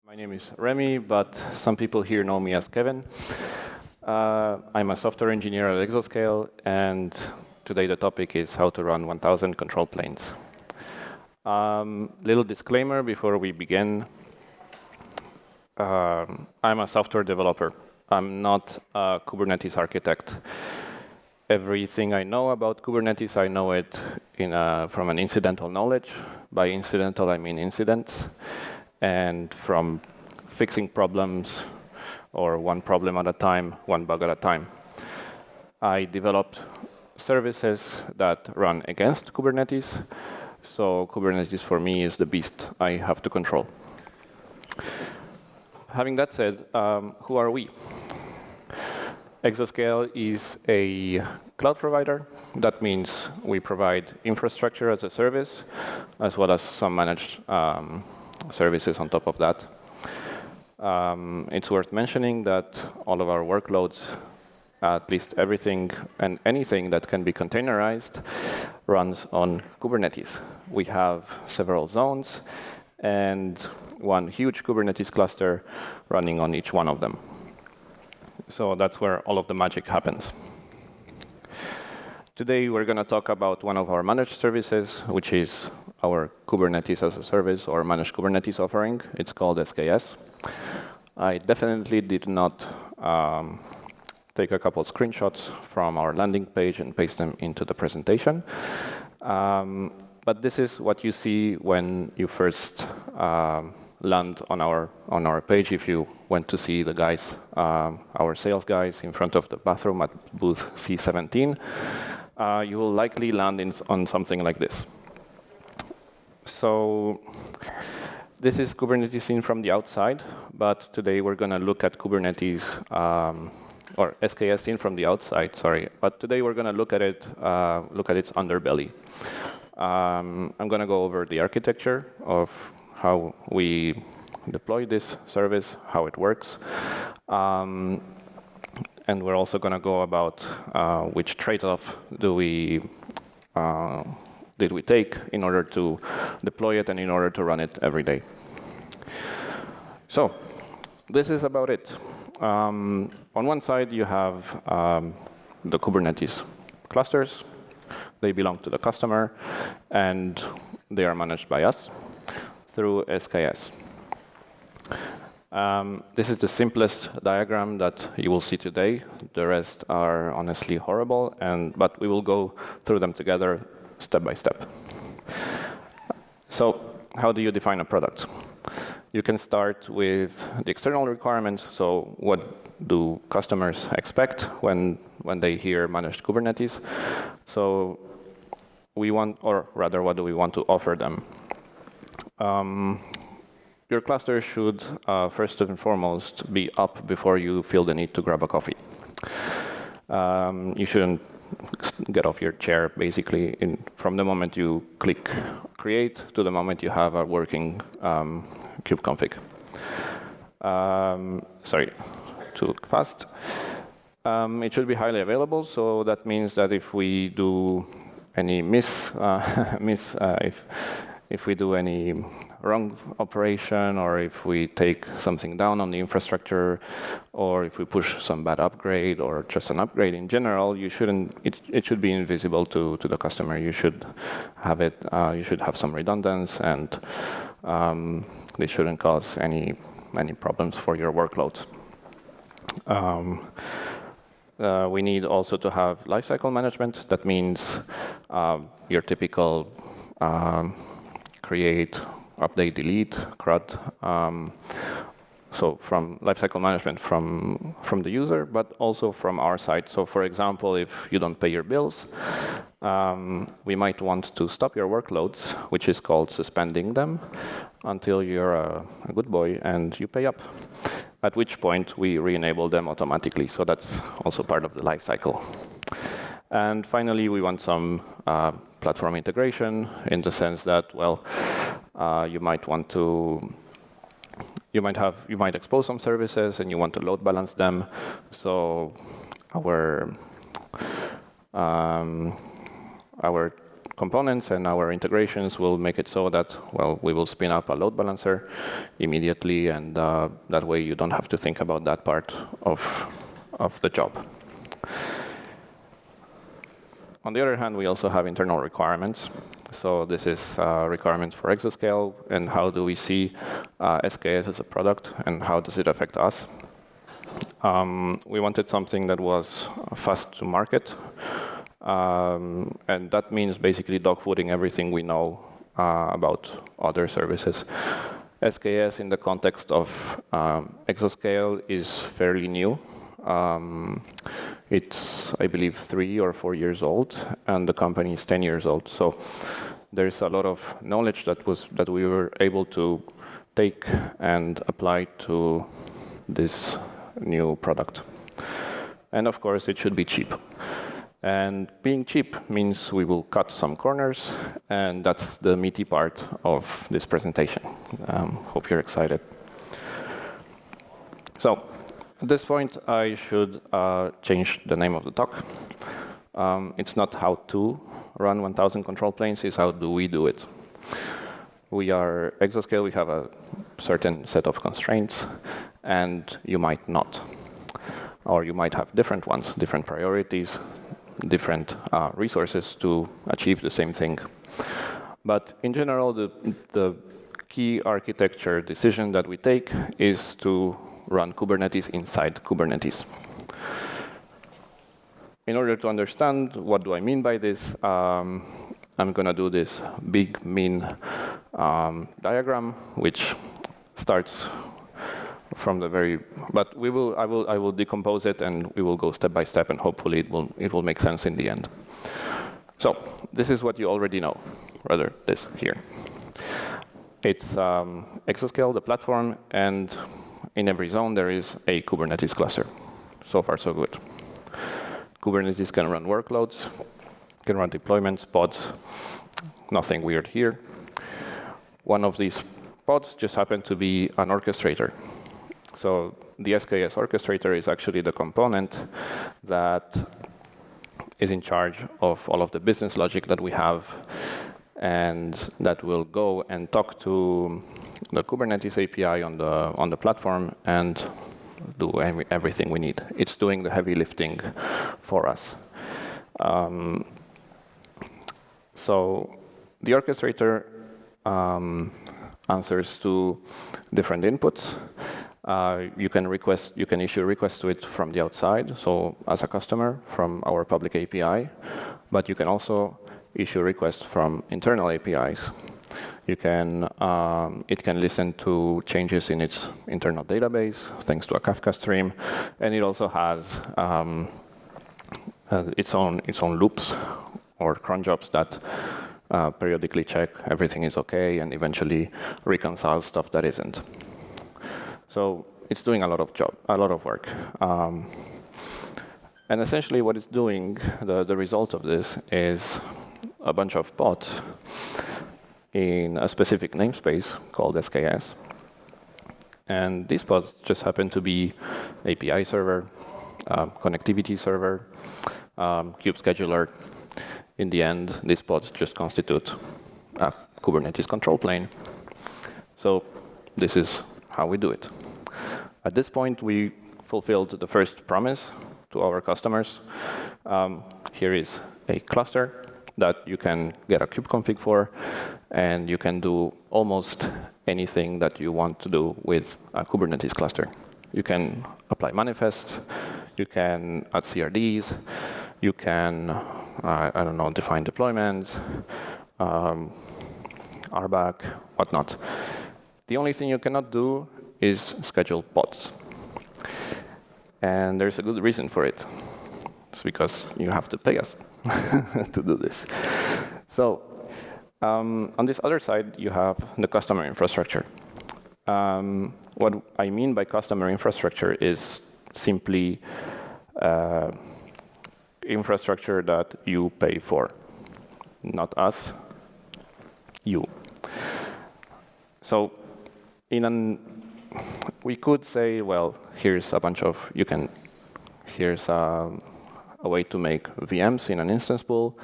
My name is Remy, but some people here know me as Kevin. I'm a software engineer at Exoscale, and today the topic is how to run 1,000 control planes. Little disclaimer before we begin. I'm a software developer. I'm not a Kubernetes architect. Everything I know about Kubernetes, I know it from an incidental knowledge. By incidental, I mean incidents. And from fixing problems, or one problem at a time, one bug at a time. I developed services that run against Kubernetes. So Kubernetes for me is the beast I have to control. Having that said, who are we? Exoscale is a cloud provider. That means we provide infrastructure as a service, as well as some managed services on top of that. It's worth mentioning that all of our workloads, at least everything and anything that can be containerized, runs on Kubernetes. We have several zones and one huge Kubernetes cluster running on each one of them. So that's where all of the magic happens. Today, we're going to talk about one of our managed services, which is our Kubernetes as a service or managed Kubernetes offering. It's called SKS. I definitely did not take a couple of screenshots from our landing page and paste them into the presentation. But this is what you see when you first land on our page. If you went to see the guys, our sales guys, in front of the bathroom at booth C17, you will likely land on something like this. So this is Kubernetes seen from the outside, but today we're going to look at Kubernetes, or SKS seen from the outside, sorry. But today we're going to look at its underbelly. I'm going to go over the architecture of how we deploy this service, how it works. And we're also going to go about which trade-off did we take in order to deploy it and in order to run it every day. So this is about it. On one side, you have the Kubernetes clusters. They belong to the customer, and they are managed by us through SKS. This is the simplest diagram that you will see today. The rest are honestly horrible, but we will go through them together step by step. So how do you define a product? You can start with the external requirements. So what do customers expect when they hear managed Kubernetes? So we want, or rather, what do we want to offer them? Your cluster should, first and foremost, be up before you feel the need to grab a coffee. You shouldn't get off your chair, basically, from the moment you click create to the moment you have a working kubeconfig. Sorry, too fast. It should be highly available, so that means that if we do any if we do any wrong operation, or if we take something down on the infrastructure, or if we push some bad upgrade, or just an upgrade in general, it should be invisible to the customer. You should have it. You should have some redundancy, and they shouldn't cause any problems for your workloads. We need also to have lifecycle management. That means your typical create, update, delete, CRUD. So from lifecycle management from the user, but also from our side. So for example, if you don't pay your bills, we might want to stop your workloads, which is called suspending them, until you're a good boy and you pay up. At which point we re-enable them automatically. So that's also part of the lifecycle. And finally, we want some platform integration in the sense that, well, you might expose some services and you want to load balance them. So our components and our integrations will make it so that, well, we will spin up a load balancer immediately, and that way you don't have to think about that part of the job. On the other hand, we also have internal requirements. So this is requirements for Exoscale, and how do we see SKS as a product, and how does it affect us? We wanted something that was fast to market, and that means basically dogfooding everything we know about other services. SKS in the context of Exoscale is fairly new. It's, I believe, 3 or 4 years old, and the company is 10 years old. So there's a lot of knowledge that we were able to take and apply to this new product. And of course, it should be cheap. And being cheap means we will cut some corners, and that's the meaty part of this presentation. Hope you're excited. So at this point, I should change the name of the talk. It's not how to run 1,000 control planes, it's how do we do it. We are Exoscale, we have a certain set of constraints, and you might not. Or you might have different ones, different priorities, different resources to achieve the same thing. But in general, the key architecture decision that we take is to run Kubernetes inside Kubernetes. In order to understand what do I mean by this, I'm going to do this big mean diagram, which starts from the very, but I will decompose it, and we will go step by step, and hopefully it will make sense in the end. So this is what you already know, rather this here. It's Exoscale, the platform, and in every zone there is a Kubernetes cluster. So far, so good. Kubernetes can run workloads, can run deployments, pods, nothing weird here. One of these pods just happened to be an orchestrator. So the SKS orchestrator is actually the component that is in charge of all of the business logic that we have, and that will go and talk to the Kubernetes API on the platform and do everything we need. It's doing the heavy lifting for us. So the orchestrator answers to different inputs. You can issue requests to it from the outside, so as a customer from our public API, but you can also issue requests from internal APIs. It can listen to changes in its internal database thanks to a Kafka stream, and it also has its own loops or cron jobs that periodically check everything is okay and eventually reconcile stuff that isn't. So it's doing a lot of work. And essentially what it's doing, the result of this is a bunch of pods in a specific namespace called SKS. And these pods just happen to be API server, connectivity server, kube scheduler. In the end, these pods just constitute a Kubernetes control plane. So this is how we do it. At this point, we fulfilled the first promise to our customers. Here is a cluster that you can get a kube config for, and you can do almost anything that you want to do with a Kubernetes cluster. You can apply manifests, you can add CRDs, you can, define deployments, RBAC, whatnot. The only thing you cannot do is schedule pods. And there's a good reason for it. It's because you have to pay us to do this. So on this other side, you have the customer infrastructure. What I mean by customer infrastructure is simply infrastructure that you pay for. Not us, you. So we could say, well, here's a bunch of, here's a way to make VMs in an instance pool.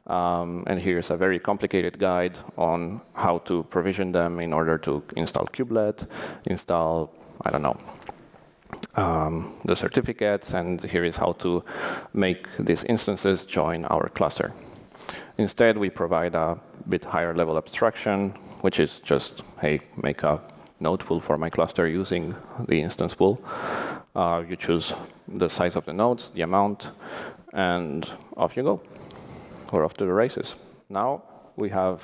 And here's a very complicated guide on how to provision them in order to install kubelet, install, I don't know, the certificates, and here is how to make these instances join our cluster. Instead, we provide a bit higher level abstraction, which is just, hey, make a node pool for my cluster using the instance pool. You choose the size of the nodes, the amount, and off you go. We're off to the races. Now we have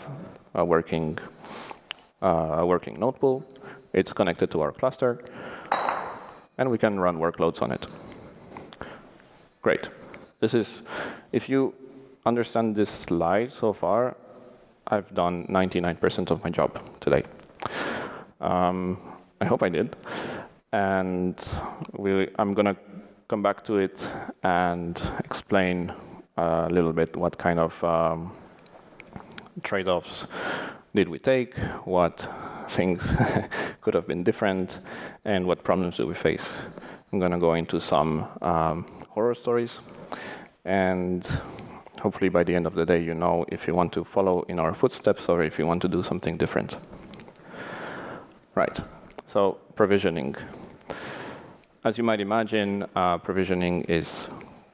a working node pool. It's connected to our cluster, and we can run workloads on it. Great. This is, if you understand this slide so far, I've done 99% of my job today. I hope I did. And I'm going to come back to it and explain a little bit what kind of trade-offs did we take, what things could have been different, and what problems do we face. I'm going to go into some horror stories, and hopefully by the end of the day, you know if you want to follow in our footsteps or if you want to do something different. Right, so provisioning. As you might imagine, provisioning is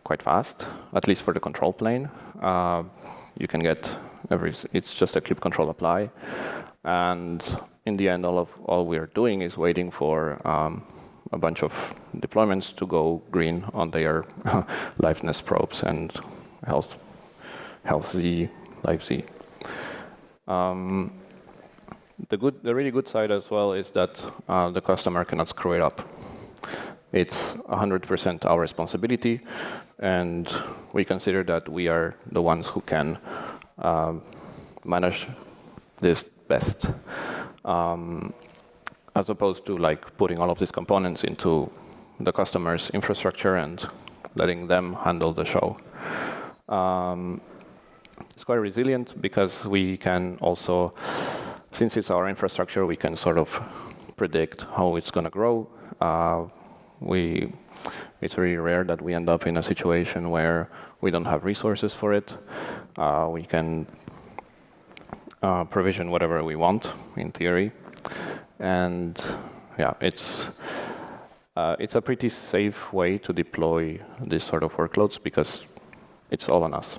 quite fast, at least for the control plane. You can get it's just a kube control apply. And in the end, all we're doing is waiting for a bunch of deployments to go green on their liveness probes and health Z, live Z. The really good side as well is that the customer cannot screw it up. It's 100% our responsibility, and we consider that we are the ones who can manage this best, as opposed to like putting all of these components into the customer's infrastructure and letting them handle the show. It's quite resilient because we can also, since it's our infrastructure, we can sort of predict how it's going to grow. It's really rare that we end up in a situation where we don't have resources for it. We can provision whatever we want, in theory. And yeah, it's a pretty safe way to deploy this sort of workloads because it's all on us.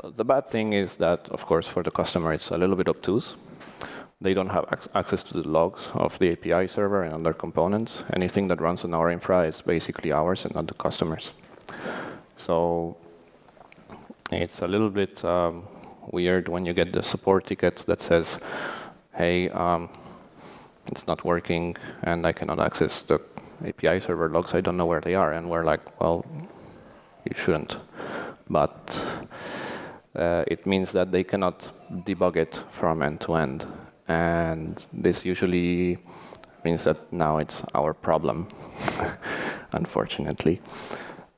The bad thing is that, of course, for the customer, it's a little bit obtuse. They don't have access to the logs of the API server and other components. Anything that runs on our infra is basically ours and not the customer's. So it's a little bit weird when you get the support tickets that says, hey, it's not working and I cannot access the API server logs. I don't know where they are. And we're like, well, you shouldn't. But it means that they cannot debug it from end to end. And this usually means that now it's our problem, unfortunately.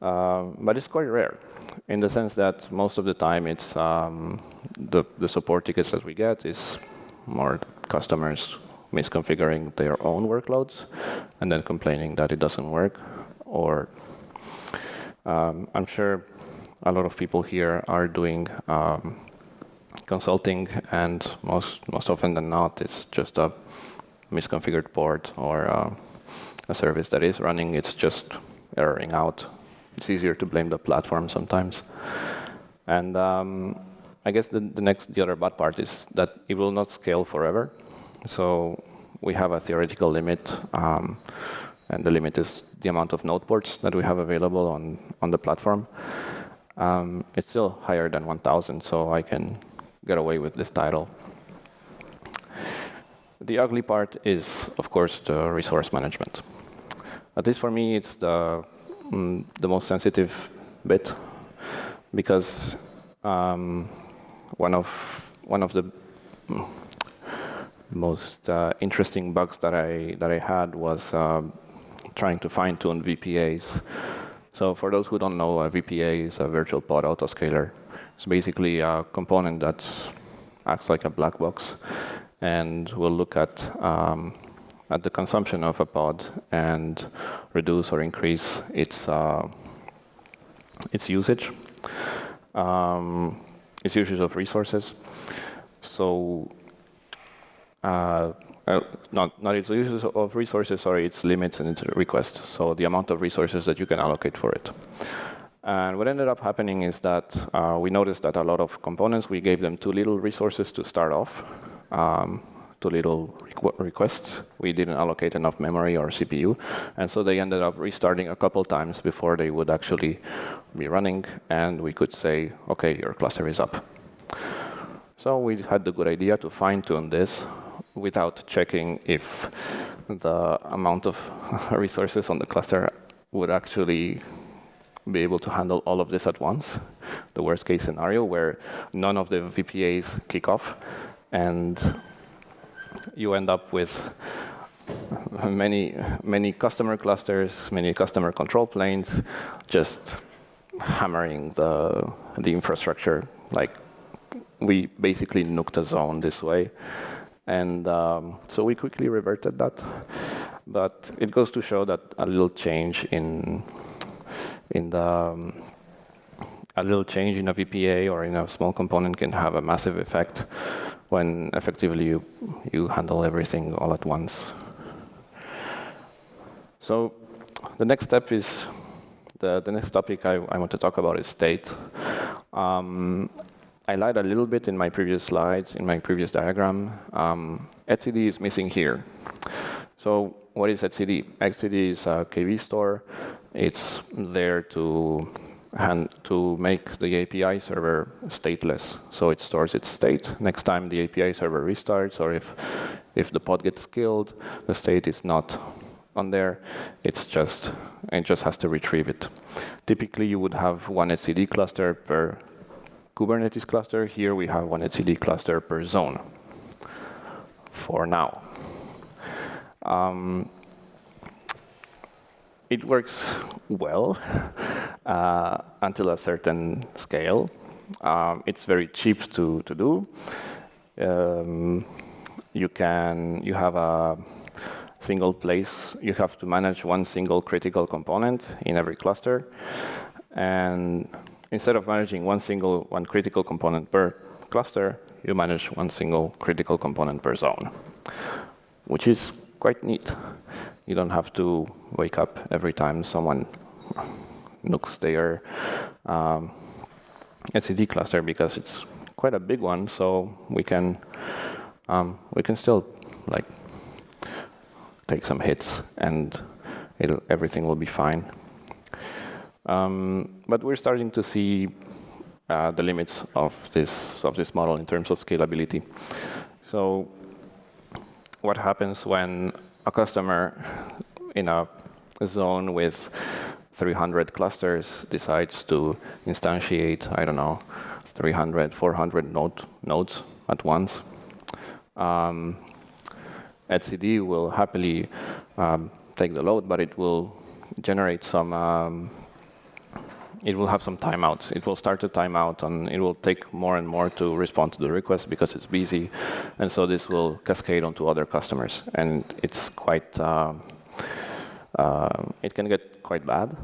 But it's quite rare, in the sense that most of the time it's the support tickets that we get is more customers misconfiguring their own workloads and then complaining that it doesn't work. Or I'm sure a lot of people here are doing consulting, and most often than not, it's just a misconfigured port or a service that is running. It's just erroring out. It's easier to blame the platform sometimes. And I guess the other bad part is that it will not scale forever. So we have a theoretical limit, and the limit is the amount of node ports that we have available on the platform. It's still higher than 1,000, so I can get away with this title. The ugly part is, of course, the resource management. At least for me, it's the most sensitive bit, because one of the most interesting bugs that I had was trying to fine-tune VPAs. So for those who don't know, a VPA is a virtual pod autoscaler. It's basically a component that acts like a black box and will look at the consumption of a pod and reduce or increase its usage. its usage of resources. So not its use of resources, sorry, its limits and its requests. So the amount of resources that you can allocate for it. And what ended up happening is that we noticed that a lot of components, we gave them too little resources to start off, too little requests. We didn't allocate enough memory or CPU. And so they ended up restarting a couple times before they would actually be running. And we could say, OK, your cluster is up. So we had the good idea to fine-tune this without checking if the amount of resources on the cluster would actually be able to handle all of this at once. The worst case scenario where none of the VPAs kick off and you end up with many customer clusters, many customer control planes, just hammering the infrastructure. Like we basically nuked a zone this way. And so we quickly reverted that. But it goes to show that a little change in a VPA or in a small component can have a massive effect when effectively you handle everything all at once. So the next step is the next topic I want to talk about is state. I lied a little bit in my previous slides, in my previous diagram. etcd is missing here. So what is etcd? etcd is a KV store. It's there to make the API server stateless. So it stores its state. Next time the API server restarts, or if the pod gets killed, the state is not on there. It just has to retrieve it. Typically, you would have one etcd cluster per Kubernetes cluster. Here we have one etcd cluster per zone for now. It works well until a certain scale. It's very cheap to do. You have a single place. You have to manage one single critical component in every cluster. And instead of managing one critical component per cluster, you manage one single critical component per zone, which is quite neat. You don't have to wake up every time someone nukes their etcd cluster because it's quite a big one. So we can still like take some hits and everything will be fine. But we're starting to see the limits of this model in terms of scalability. So what happens when a customer in a zone with 300 clusters decides to instantiate, I don't know, 300, 400 nodes at once? etcd will happily take the load, but it will generate some it will have some timeouts. It will start a timeout, and it will take more and more to respond to the request because it's busy. And so this will cascade onto other customers. And it's quite, it can get quite bad.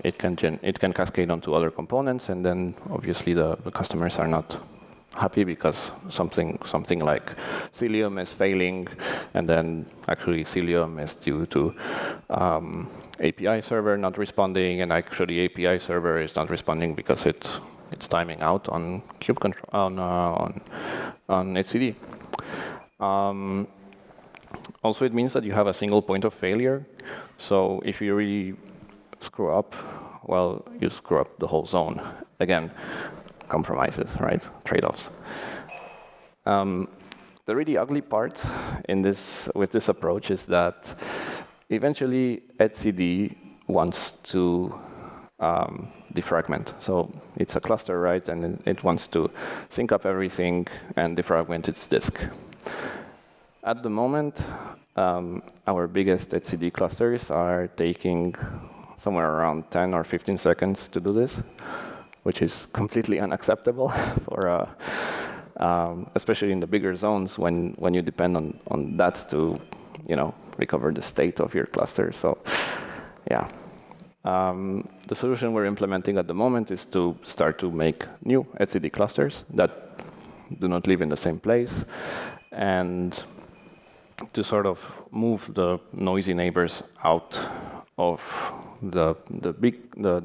It can cascade onto other components, and then obviously the customers are not happy because something like Cilium is failing, and then actually Cilium is due to API server not responding, and actually API server is not responding because it's timing out on kube control on etcd. Also, it means that you have a single point of failure. So if you really screw up, well, you screw up the whole zone. Again, compromises, right? Trade-offs. The really ugly part with this approach is that eventually etcd wants to defragment. So it's a cluster, right? And it wants to sync up everything and defragment its disk. At the moment, our biggest etcd clusters are taking somewhere around 10 or 15 seconds to do this, which is completely unacceptable for especially in the bigger zones when you depend on that to recover the state of your cluster. So yeah, The solution we're implementing at the moment is to start to make new etcd clusters that do not live in the same place, and to sort of move the noisy neighbors out of the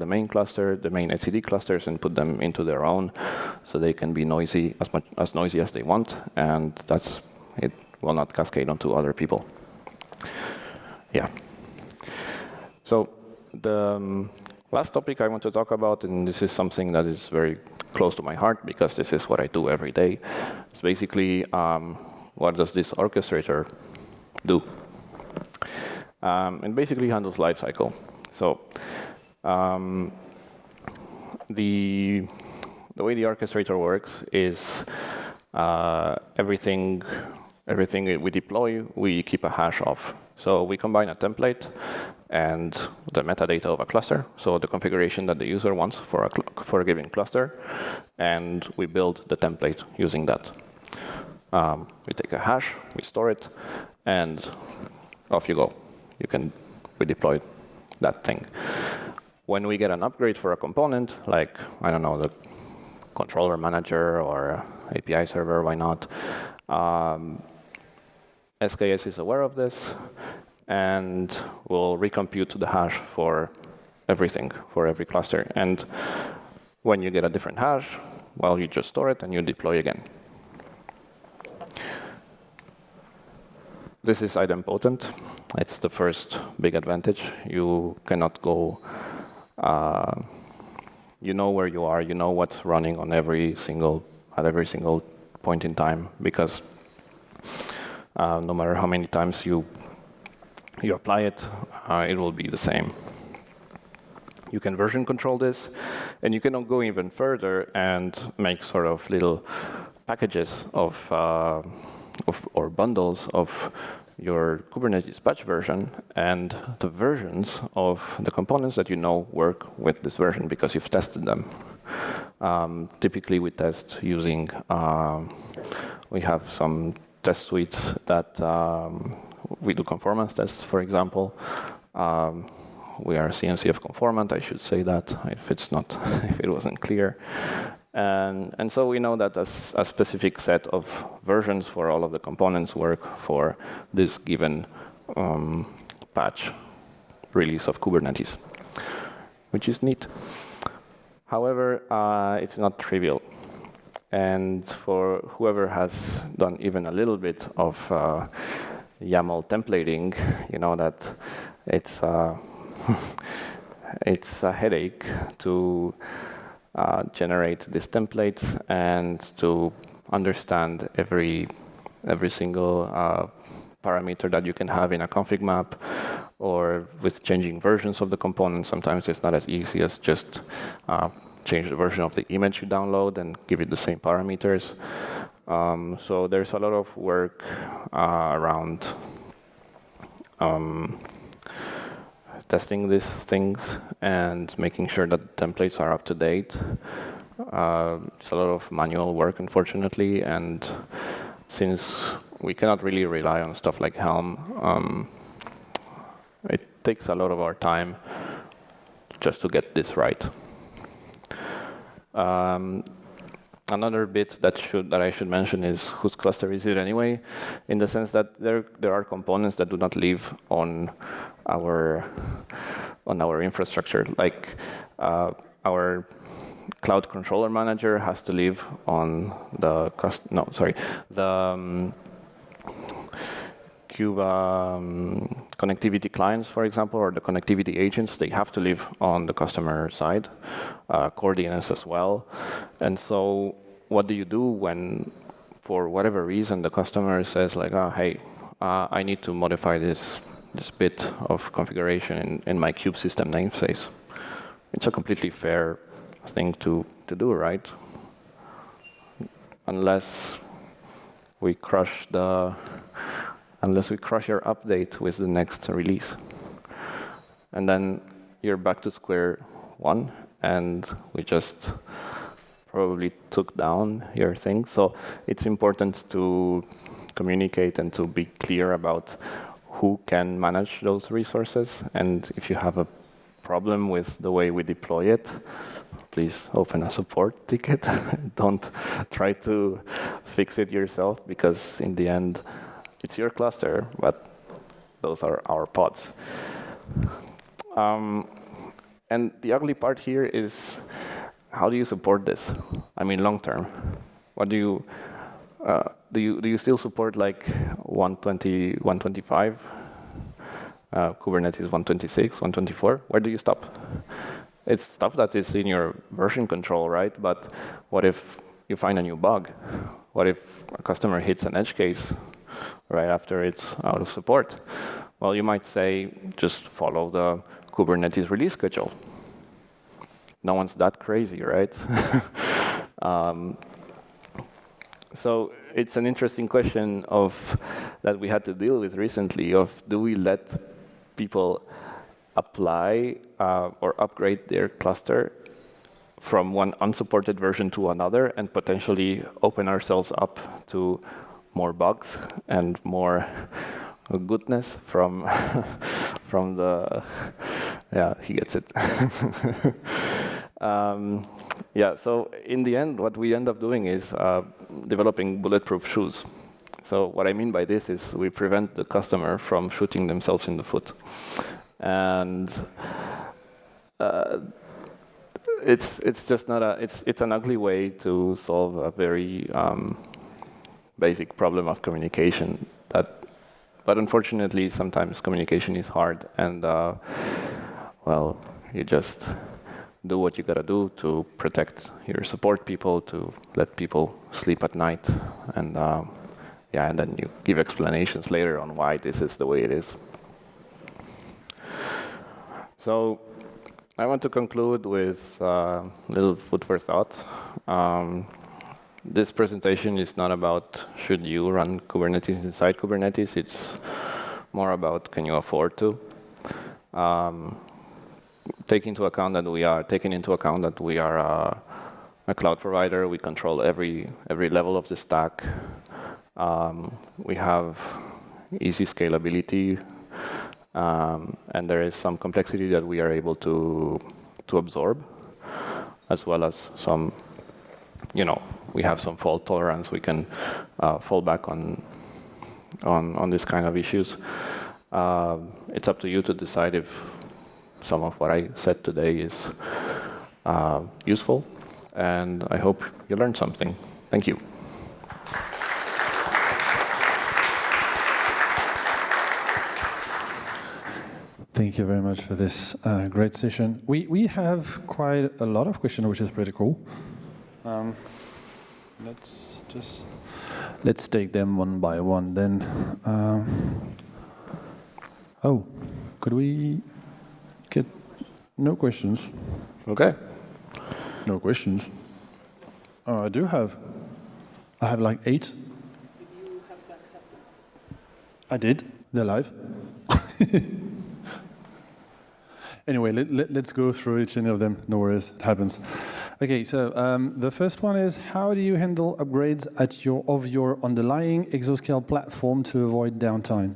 main cluster, the main etcd clusters, and put them into their own, so they can be noisy, as noisy as they want, and it will not cascade onto other people. Yeah. So the last topic I want to talk about, and this is something that is very close to my heart because this is what I do every day. It's basically what does this orchestrator do? It basically handles lifecycle. So the way the orchestrator works is everything we deploy, we keep a hash of. So we combine a template and the metadata of a cluster, so the configuration that the user wants for a given cluster, and we build the template using that. We take a hash, we store it, and off you go. We deploy that thing. When we get an upgrade for a component, like, I don't know, the controller manager or API server, why not? SKS is aware of this and will recompute the hash for everything, for every cluster. And when you get a different hash, well, you just store it and you deploy again. This is idempotent. It's the first big advantage. You cannot go, you know where you are, you know what's running on at every single point in time, because no matter how many times you apply it, it will be the same. You can version control this, and you can go even further and make sort of little packages or bundles of your Kubernetes batch version and the versions of the components that you know work with this version because you've tested them. Typically, we test using, we have some test suites that we do conformance tests, for example. We are CNCF conformant, I should say that, if it wasn't clear. And so we know that a specific set of versions for all of the components work for this given patch release of Kubernetes, which is neat. However, it's not trivial. And for whoever has done even a little bit of YAML templating, you know that it's it's a headache to generate these templates and to understand every single parameter that you can have in a config map, or with changing versions of the components. Sometimes it's not as easy as just change the version of the image you download and give it the same parameters. So there's a lot of work around testing these things and making sure that templates are up to date. It's a lot of manual work, unfortunately, and since we cannot really rely on stuff like Helm, it takes a lot of our time just to get this right. Another bit that I should mention is whose cluster is it anyway, in the sense that there are components that do not live on our infrastructure. Like our cloud controller manager has to live on the connectivity clients, for example, or the connectivity agents. They have to live on the customer side, core DNS as well. And so what do you do when, for whatever reason, the customer says like, oh, hey, I need to modify this bit of configuration in my kube system namespace? It's a completely fair thing to do, right? Unless we crush your update with the next release. And then you're back to square one, and we just probably took down your thing. So it's important to communicate and to be clear about who can manage those resources. And if you have a problem with the way we deploy it, please open a support ticket. Don't try to fix it yourself, because in the end, it's your cluster, but those are our pods. And the ugly part here is, how do you support this? I mean, long term. What do you do you still support like 120, 125? Kubernetes 126, 124? Where do you stop? It's stuff that is in your version control, right? But what if you find a new bug? What if a customer hits an edge case right after it's out of support? Well, you might say, just follow the Kubernetes release schedule. No one's that crazy, right? So it's an interesting question that we had to deal with recently of, do we let people apply or upgrade their cluster from one unsupported version to another and potentially open ourselves up to more bugs and more goodness from the, yeah, he gets it. Yeah, so in the end, what we end up doing is developing bulletproof shoes. So what I mean by this is we prevent the customer from shooting themselves in the foot. And it's just not it's an ugly way to solve a very basic problem of communication. But unfortunately, sometimes communication is hard, and well, you just do what you gotta do to protect your support people, to let people sleep at night, and yeah, and then you give explanations later on why this is the way it is. So I want to conclude with a little food for thought. This presentation is not about should you run Kubernetes inside Kubernetes. It's more about can you afford to. Taking into account that we are a cloud provider, we control every level of the stack. We have easy scalability, and there is some complexity that we are able to absorb, as well as some, we have some fault tolerance. We can fall back on this kind of issues. It's up to you to decide if some of what I said today is useful, and I hope you learned something. Thank you. Thank you very much for this great session. We have quite a lot of questions, which is pretty cool. Let's take them one by one then. Oh, could we get no questions? Okay. No questions. I have like 8. You have to accept them. I did. They're live. Anyway, let's go through each of them. No worries, it happens. Okay, so the first one is, how do you handle upgrades of your underlying Exoscale platform to avoid downtime?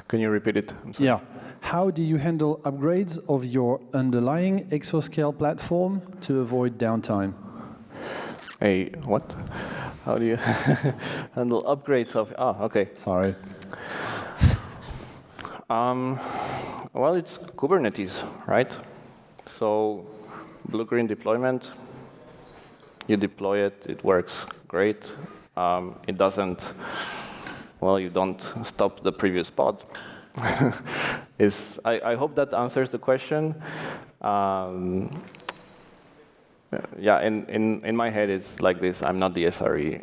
Can you repeat it? I'm sorry. Yeah. How do you handle upgrades of your underlying Exoscale platform to avoid downtime? Hey, what? How do you handle upgrades of... Oh, okay. Sorry. Well, it's Kubernetes, right? So blue-green deployment, you deploy it, it works great. It doesn't, well, you don't stop the previous pod. I hope that answers the question. Yeah, in my head it's like this, I'm not the SRE.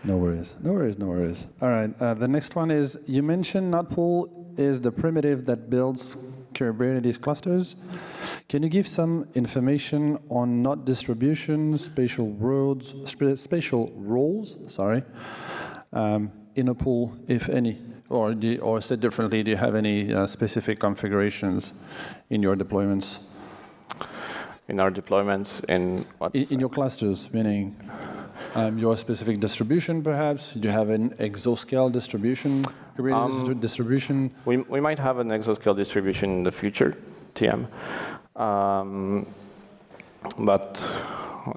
No worries, no worries, no worries. All right, the next one is, you mentioned Notpool is the primitive that builds Kubernetes clusters. Can you give some information on Not distribution, spatial roles, in a pool, if any? Or said differently, do you have any specific configurations in your deployments? In our deployments, in what? In your clusters, meaning... Your specific distribution, perhaps? Do you have an Exoscale distribution, Kubernetes distribution? We might have an Exoscale distribution in the future, TM. But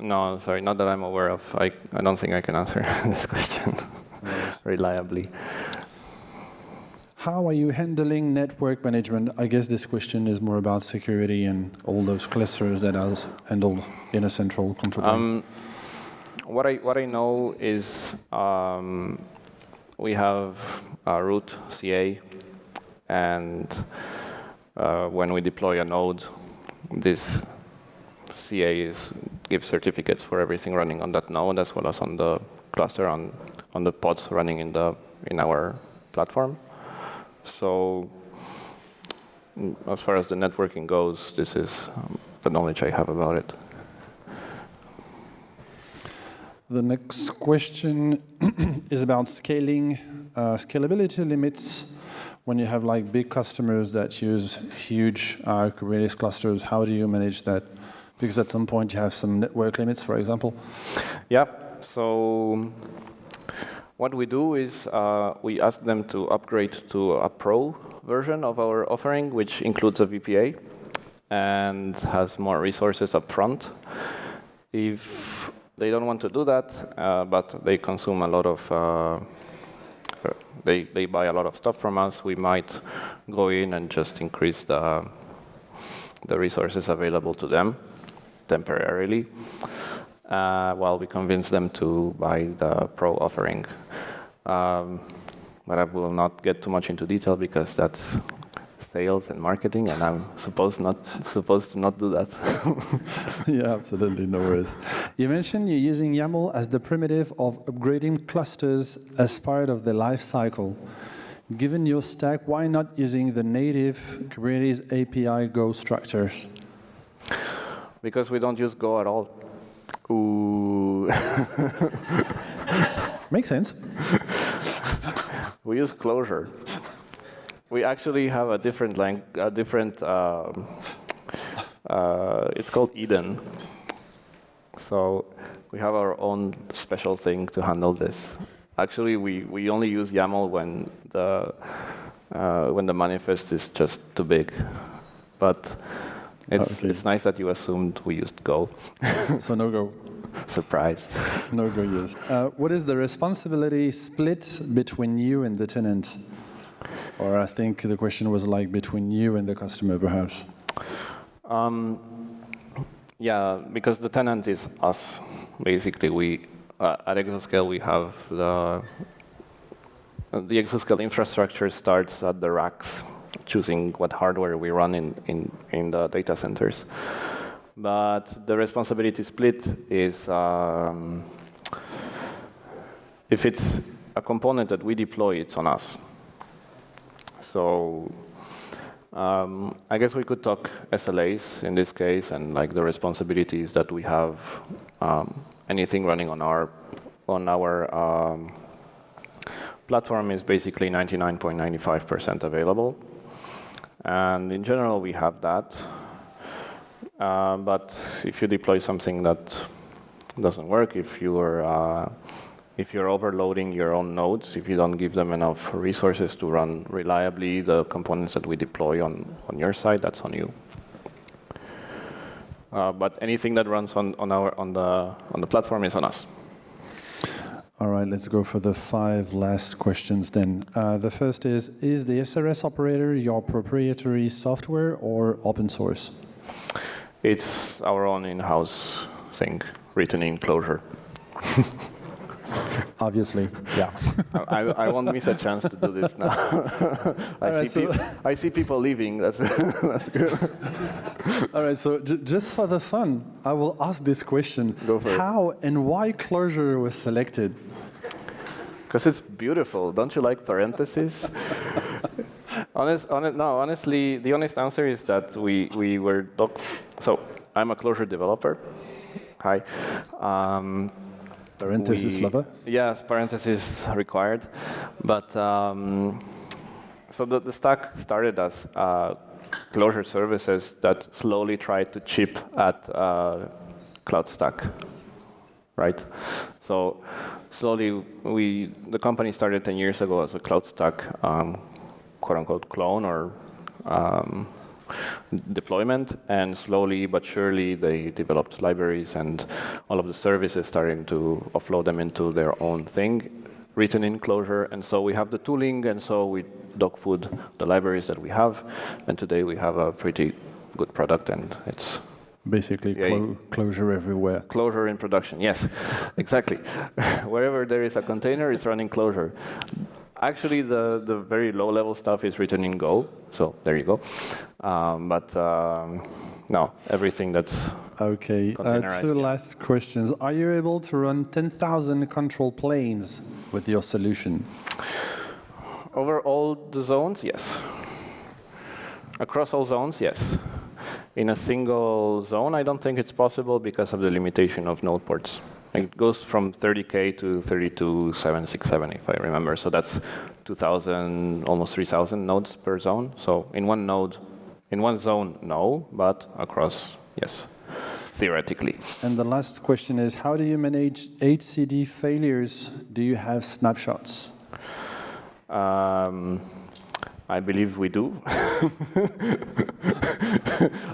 no, sorry, not that I'm aware of. I don't think I can answer this question reliably. How are you handling network management? I guess this question is more about security and all those clusters that are handled in a central control plane. What I know is we have root CA, and when we deploy a node, this CA gives certificates for everything running on that node, as well as on the cluster, on the pods running in our platform. So as far as the networking goes, this is the knowledge I have about it. The next question is about scaling, scalability limits. When you have like big customers that use huge Kubernetes clusters, how do you manage that? Because at some point you have some network limits, for example. Yeah, so what we do is we ask them to upgrade to a pro version of our offering, which includes a VPA and has more resources up front. If they don't want to do that, but they consume a lot of, they buy a lot of stuff from us, we might go in and just increase the resources available to them temporarily, while we convince them to buy the pro offering. But I will not get too much into detail because that's sales and marketing, and I'm supposed to not do that. Yeah, absolutely, no worries. You mentioned you're using YAML as the primitive of upgrading clusters as part of the life cycle. Given your stack, why not using the native Kubernetes API Go structures? Because we don't use Go at all. Ooh. Makes sense. We use Clojure. We actually have a different it's called Eden. So we have our own special thing to handle this. Actually, we only use YAML when the manifest is just too big. But it's nice that you assumed we used Go. So no Go. Surprise. No Go used. What is the responsibility split between you and the tenant? Or I think the question was like between you and the customer, perhaps. Yeah, because the tenant is us. Basically, we at Exoscale we have the Exoscale infrastructure starts at the racks, choosing what hardware we run in the data centers. But the responsibility split is if it's a component that we deploy, it's on us. So I guess we could talk SLAs in this case, and like the responsibilities that we have. Anything running on our platform is basically 99.95% available, and in general we have that. But if you deploy something that doesn't work, if you're overloading your own nodes, if you don't give them enough resources to run reliably the components that we deploy on your side, that's on you. But anything that runs on the platform is on us. All right, let's go for the 5 last questions then. The first is the SRS operator your proprietary software or open source? It's our own in-house thing, written in Clojure. Obviously, yeah. I won't miss a chance to do this now. I see people leaving. That's good. All right, so just for the fun, I will ask this question. Go for it. How and why Clojure was selected? Because it's beautiful. Don't you like parentheses? Honestly, the honest answer is that we were... So I'm a Clojure developer. Hi. Parenthesis lover? Yes, parentheses required. But so the stack started as Clojure services that slowly tried to chip at Cloud Stack. right? So slowly, the company started 10 years ago as a cloud stack, quote-unquote clone or deployment, and slowly but surely they developed libraries and all of the services starting to offload them into their own thing, written in Clojure, and so we have the tooling, and so we dogfood the libraries that we have, and today we have a pretty good product, and it's Basically, Clojure everywhere. Clojure in production, yes, exactly. Wherever there is a container, it's running Clojure. Actually, the very low-level stuff is written in Go, so there you go. No, everything that's Okay, containerized, two yeah. last questions. Are you able to run 10,000 control planes with your solution? Over all the zones, yes. Across all zones, yes. In a single zone, I don't think it's possible because of the limitation of node ports. It goes from 30K to 32,767, if I remember. So that's 2,000, almost 3,000 nodes per zone. So in one node, in one zone, no, but across, yes, theoretically. And the last question is, how do you manage HCD failures? Do you have snapshots? I believe we do.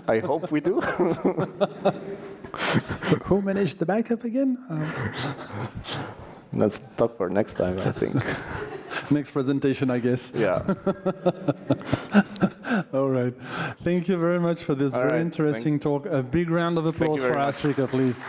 I hope we do. Who managed the backup again? Let's talk for next time, I think. Next presentation, I guess. Yeah. All right. Thank you very much for this All very right. interesting talk. A big round of applause very for our much. speaker, please.